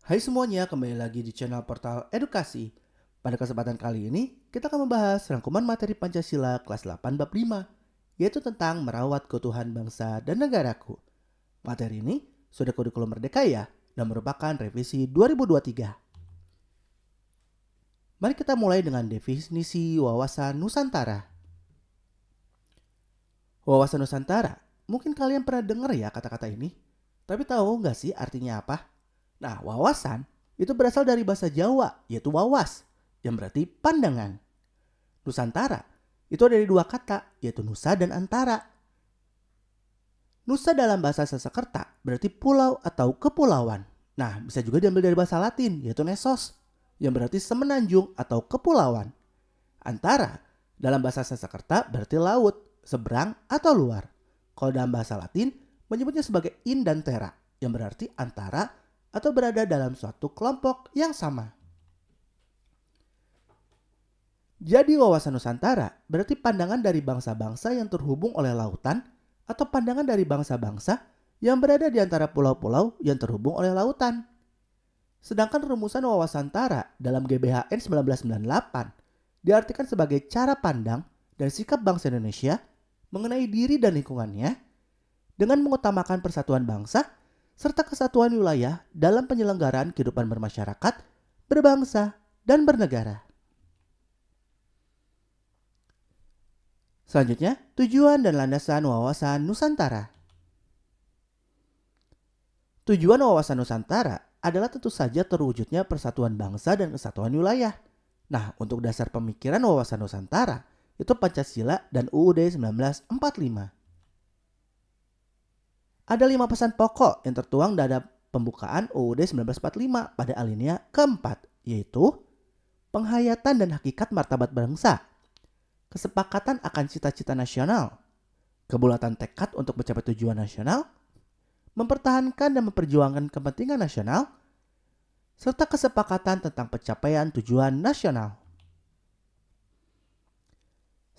Hai semuanya, kembali lagi di channel Portal Edukasi. Pada kesempatan kali ini, kita akan membahas rangkuman materi Pancasila kelas 8 bab 5, yaitu tentang merawat keutuhan bangsa dan negaraku. Materi ini sudah kurikulum merdeka ya, dan merupakan revisi 2023. Mari kita mulai dengan definisi wawasan Nusantara. Wawasan Nusantara, mungkin kalian pernah dengar ya kata-kata ini, tapi tahu nggak sih artinya apa? Nah, wawasan itu berasal dari bahasa Jawa, yaitu wawas, yang berarti pandangan. Nusantara itu ada dari dua kata, yaitu nusa dan antara. Nusa dalam bahasa Sanskerta berarti pulau atau kepulauan. Nah, bisa juga diambil dari bahasa Latin, yaitu nesos, yang berarti semenanjung atau kepulauan. Antara dalam bahasa Sanskerta berarti laut, seberang atau luar. Kalau dalam bahasa Latin menyebutnya sebagai in dan terra, yang berarti antara atau berada dalam suatu kelompok yang sama. Jadi wawasan Nusantara berarti pandangan dari bangsa-bangsa yang terhubung oleh lautan atau pandangan dari bangsa-bangsa yang berada di antara pulau-pulau yang terhubung oleh lautan. Sedangkan rumusan wawasan Tara dalam GBHN 1998 diartikan sebagai cara pandang dan sikap bangsa Indonesia mengenai diri dan lingkungannya dengan mengutamakan persatuan bangsa serta kesatuan wilayah dalam penyelenggaraan kehidupan bermasyarakat, berbangsa, dan bernegara. Selanjutnya, tujuan dan landasan wawasan Nusantara. Tujuan wawasan Nusantara adalah tentu saja terwujudnya persatuan bangsa dan kesatuan wilayah. Nah, untuk dasar pemikiran wawasan Nusantara, itu Pancasila dan UUD 1945. Ada 5 pesan pokok yang tertuang dalam pembukaan UUD 1945 pada alinea keempat, yaitu penghayatan dan hakikat martabat bangsa, kesepakatan akan cita-cita nasional, kebulatan tekad untuk mencapai tujuan nasional, mempertahankan dan memperjuangkan kepentingan nasional, serta kesepakatan tentang pencapaian tujuan nasional.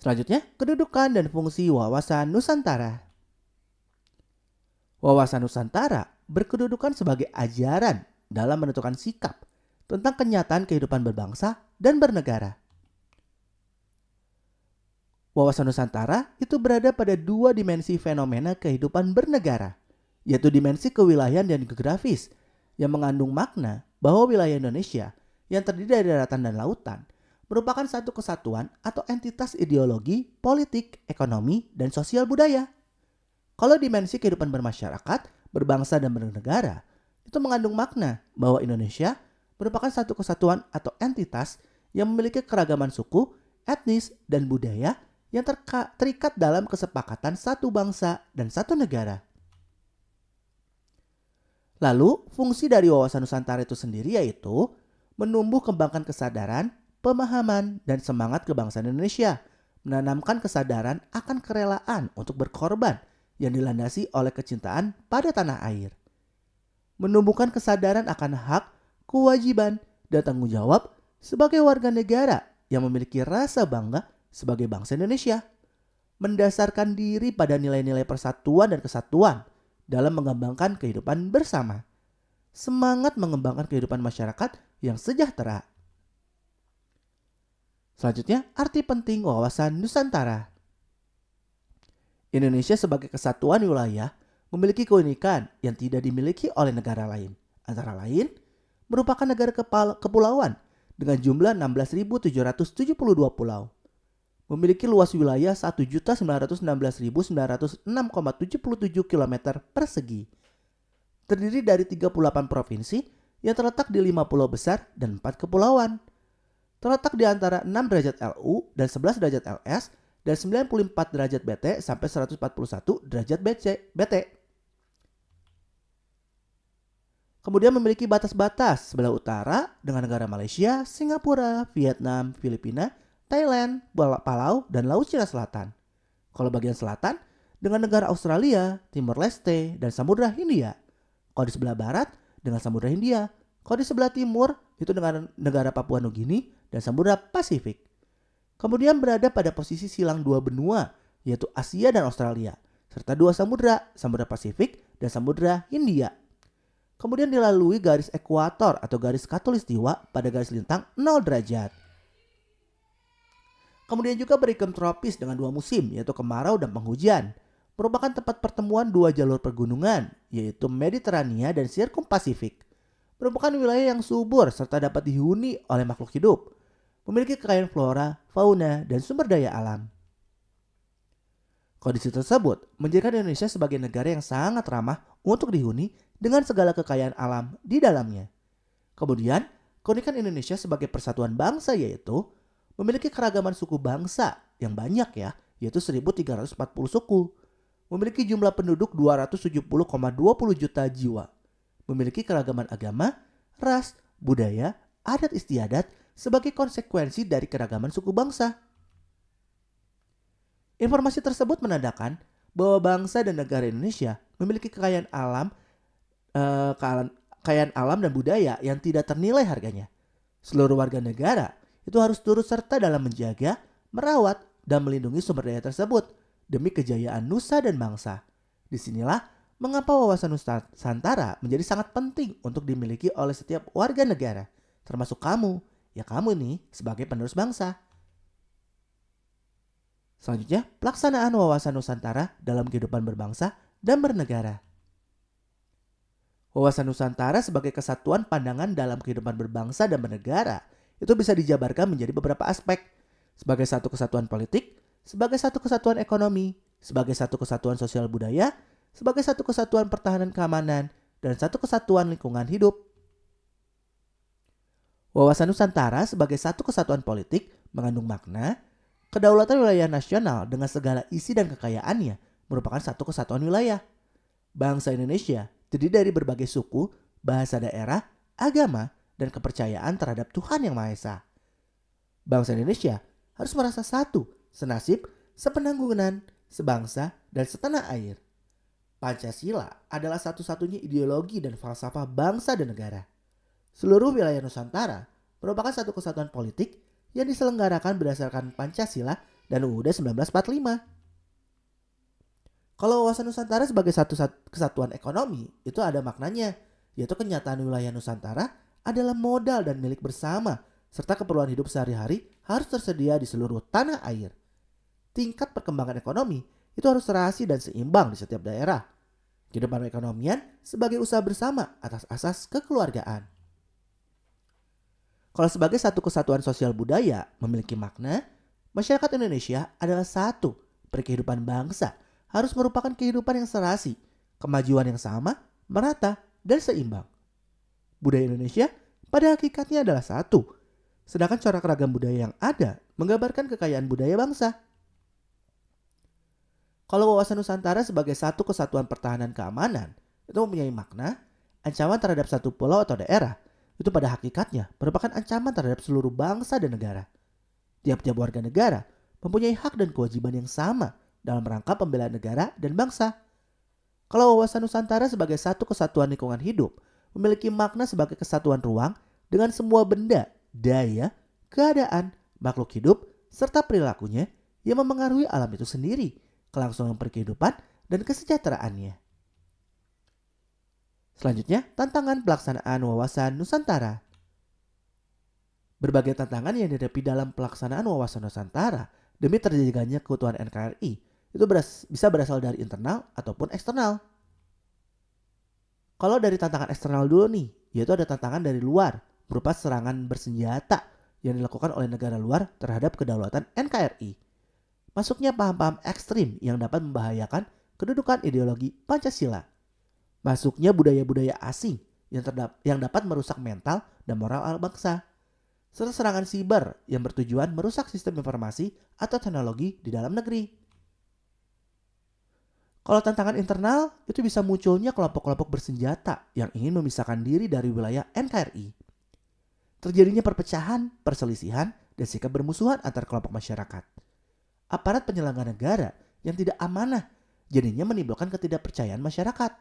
Selanjutnya, kedudukan dan fungsi wawasan Nusantara. Wawasan Nusantara berkedudukan sebagai ajaran dalam menentukan sikap tentang kenyataan kehidupan berbangsa dan bernegara. Wawasan Nusantara itu berada pada dua dimensi fenomena kehidupan bernegara, yaitu dimensi kewilayahan dan geografis yang mengandung makna bahwa wilayah Indonesia yang terdiri dari daratan dan lautan merupakan satu kesatuan atau entitas ideologi, politik, ekonomi, dan sosial budaya. Kalau dimensi kehidupan bermasyarakat, berbangsa, dan bernegara, itu mengandung makna bahwa Indonesia merupakan satu kesatuan atau entitas yang memiliki keragaman suku, etnis, dan budaya yang terikat dalam kesepakatan satu bangsa dan satu negara. Lalu, fungsi dari wawasan Nusantara itu sendiri yaitu menumbuh kembangkan kesadaran, pemahaman, dan semangat kebangsaan Indonesia, menanamkan kesadaran akan kerelaan untuk berkorban yang dilandasi oleh kecintaan pada tanah air. Menumbuhkan kesadaran akan hak, kewajiban, dan tanggung jawab sebagai warga negara yang memiliki rasa bangga sebagai bangsa Indonesia. Mendasarkan diri pada nilai-nilai persatuan dan kesatuan dalam mengembangkan kehidupan bersama. Semangat mengembangkan kehidupan masyarakat yang sejahtera. Selanjutnya, arti penting wawasan Nusantara. Indonesia sebagai kesatuan wilayah memiliki keunikan yang tidak dimiliki oleh negara lain. Antara lain, merupakan negara kepulauan dengan jumlah 16.772 pulau. Memiliki luas wilayah 1.916.906,77 km persegi. Terdiri dari 38 provinsi yang terletak di 5 pulau besar dan 4 kepulauan. Terletak di antara 6 derajat LU dan 11 derajat LS dan 94 derajat BT sampai 141 derajat BT. Kemudian memiliki batas-batas sebelah utara dengan negara Malaysia, Singapura, Vietnam, Filipina, Thailand, Palau, dan Laut Cina Selatan. Kalau bagian selatan dengan negara Australia, Timor Leste, dan Samudra Hindia. Kalau di sebelah barat dengan Samudra Hindia. Kalau di sebelah timur itu dengan negara Papua Nugini dan Samudra Pasifik. Kemudian berada pada posisi silang dua benua, yaitu Asia dan Australia, serta dua samudra, Samudra Pasifik dan Samudra Hindia. kemudian dilalui garis ekuator atau garis khatulistiwa pada garis lintang 0 derajat. Kemudian juga beriklim tropis dengan dua musim, yaitu kemarau dan penghujan. Merupakan tempat pertemuan dua jalur pergunungan, yaitu Mediterania dan Sirkum Pasifik. Merupakan wilayah yang subur serta dapat dihuni oleh makhluk hidup. Memiliki kekayaan flora, fauna, dan sumber daya alam. Kondisi tersebut menjadikan Indonesia sebagai negara yang sangat ramah untuk dihuni dengan segala kekayaan alam di dalamnya. Kemudian, keunikan Indonesia sebagai persatuan bangsa yaitu memiliki keragaman suku bangsa yang banyak ya, yaitu 1.340 suku. Memiliki jumlah penduduk 270,20 juta jiwa. Memiliki keragaman agama, ras, budaya, adat istiadat sebagai konsekuensi dari keragaman suku bangsa. Informasi tersebut menandakan bahwa bangsa dan negara Indonesia memiliki kekayaan alam dan budaya yang tidak ternilai harganya. Seluruh warga negara itu harus turut serta dalam menjaga, merawat, dan melindungi sumber daya tersebut demi kejayaan nusa dan bangsa. Disinilah mengapa wawasan Nusantara menjadi sangat penting untuk dimiliki oleh setiap warga negara, termasuk kamu, ya kamu nih sebagai penerus bangsa. Selanjutnya, pelaksanaan wawasan Nusantara dalam kehidupan berbangsa dan bernegara. Wawasan Nusantara sebagai kesatuan pandangan dalam kehidupan berbangsa dan bernegara itu bisa dijabarkan menjadi beberapa aspek. Sebagai satu kesatuan politik, sebagai satu kesatuan ekonomi, sebagai satu kesatuan sosial budaya, sebagai satu kesatuan pertahanan keamanan, dan satu kesatuan lingkungan hidup. Wawasan Nusantara sebagai satu kesatuan politik mengandung makna kedaulatan wilayah nasional dengan segala isi dan kekayaannya merupakan satu kesatuan wilayah. Bangsa Indonesia terdiri dari berbagai suku, bahasa daerah, agama, dan kepercayaan terhadap Tuhan Yang Maha Esa. Bangsa Indonesia harus merasa satu, senasib, sepenanggungan, sebangsa, dan setanah air. Pancasila adalah satu-satunya ideologi dan falsafah bangsa dan negara. Seluruh wilayah Nusantara merupakan satu kesatuan politik yang diselenggarakan berdasarkan Pancasila dan UUD 1945. Kalau wawasan Nusantara sebagai satu kesatuan ekonomi, itu ada maknanya, yaitu kenyataan wilayah Nusantara adalah modal dan milik bersama, serta keperluan hidup sehari-hari harus tersedia di seluruh tanah air. Tingkat perkembangan ekonomi itu harus serasi dan seimbang di setiap daerah. Kehidupan perekonomian sebagai usaha bersama atas asas kekeluargaan. Kalau sebagai satu kesatuan sosial budaya memiliki makna, masyarakat Indonesia adalah satu, berkehidupan bangsa harus merupakan kehidupan yang serasi, kemajuan yang sama, merata, dan seimbang. Budaya Indonesia pada hakikatnya adalah satu, sedangkan corak ragam budaya yang ada menggambarkan kekayaan budaya bangsa. Kalau wawasan Nusantara sebagai satu kesatuan pertahanan keamanan itu mempunyai makna ancaman terhadap satu pulau atau daerah itu pada hakikatnya merupakan ancaman terhadap seluruh bangsa dan negara. Tiap-tiap warga negara mempunyai hak dan kewajiban yang sama dalam rangka pembelaan negara dan bangsa. Kalau wawasan Nusantara sebagai satu kesatuan lingkungan hidup memiliki makna sebagai kesatuan ruang dengan semua benda, daya, keadaan, makhluk hidup, serta perilakunya yang memengaruhi alam itu sendiri, kelangsungan perkehidupan, dan kesejahteraannya. Selanjutnya, tantangan pelaksanaan wawasan Nusantara. Berbagai tantangan yang dihadapi dalam pelaksanaan wawasan Nusantara demi terjaganya keutuhan NKRI itu bisa berasal dari internal ataupun eksternal. Kalau dari tantangan eksternal dulu nih, yaitu ada tantangan dari luar berupa serangan bersenjata yang dilakukan oleh negara luar terhadap kedaulatan NKRI. Masuknya paham-paham ekstrim yang dapat membahayakan kedudukan ideologi Pancasila. Masuknya budaya-budaya asing yang dapat merusak mental dan moral bangsa. Serta serangan siber yang bertujuan merusak sistem informasi atau teknologi di dalam negeri. Kalau tantangan internal, itu bisa munculnya kelompok-kelompok bersenjata yang ingin memisahkan diri dari wilayah NKRI. Terjadinya perpecahan, perselisihan, dan sikap bermusuhan antar kelompok masyarakat. Aparat penyelenggara negara yang tidak amanah jadinya menimbulkan ketidakpercayaan masyarakat.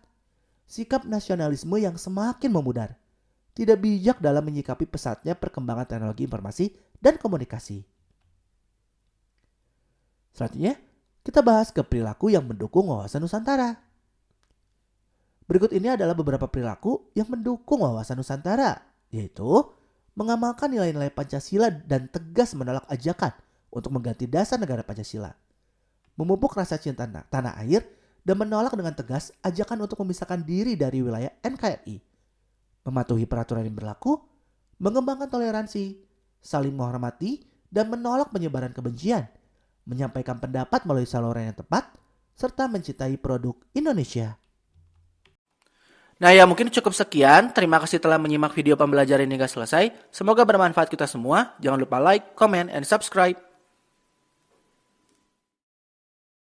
Sikap nasionalisme yang semakin memudar. Tidak bijak dalam menyikapi pesatnya perkembangan teknologi informasi dan komunikasi. Selanjutnya, kita bahas ke perilaku yang mendukung wawasan Nusantara. Berikut ini adalah beberapa perilaku yang mendukung wawasan Nusantara, yaitu mengamalkan nilai-nilai Pancasila dan tegas menolak ajakan untuk mengganti dasar negara Pancasila. Memupuk rasa cinta tanah air dan menolak dengan tegas ajakan untuk memisahkan diri dari wilayah NKRI. Mematuhi peraturan yang berlaku, mengembangkan toleransi, saling menghormati, dan menolak penyebaran kebencian, menyampaikan pendapat melalui saluran yang tepat, serta mencintai produk Indonesia. Nah ya mungkin cukup sekian. Terima kasih telah menyimak video pembelajaran hingga selesai. Semoga bermanfaat kita semua. Jangan lupa like, comment, and subscribe.